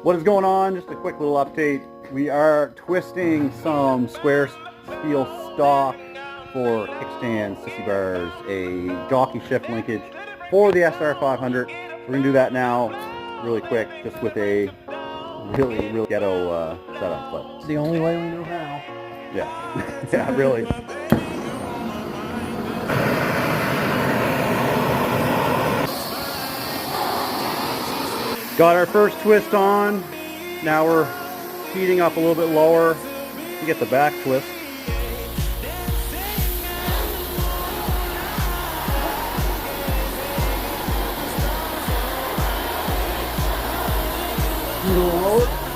What is going on? Just a quick little update. We are twisting some square steel stock for kickstands, sissy bars, a jockey shift linkage for the SR500. We're going to do that now really quick, just with a really ghetto setup. But it's the only way we know how. Yeah, yeah, really. Got our first twist on. Now we're heating up a little bit lower to get the back twist. A little lower.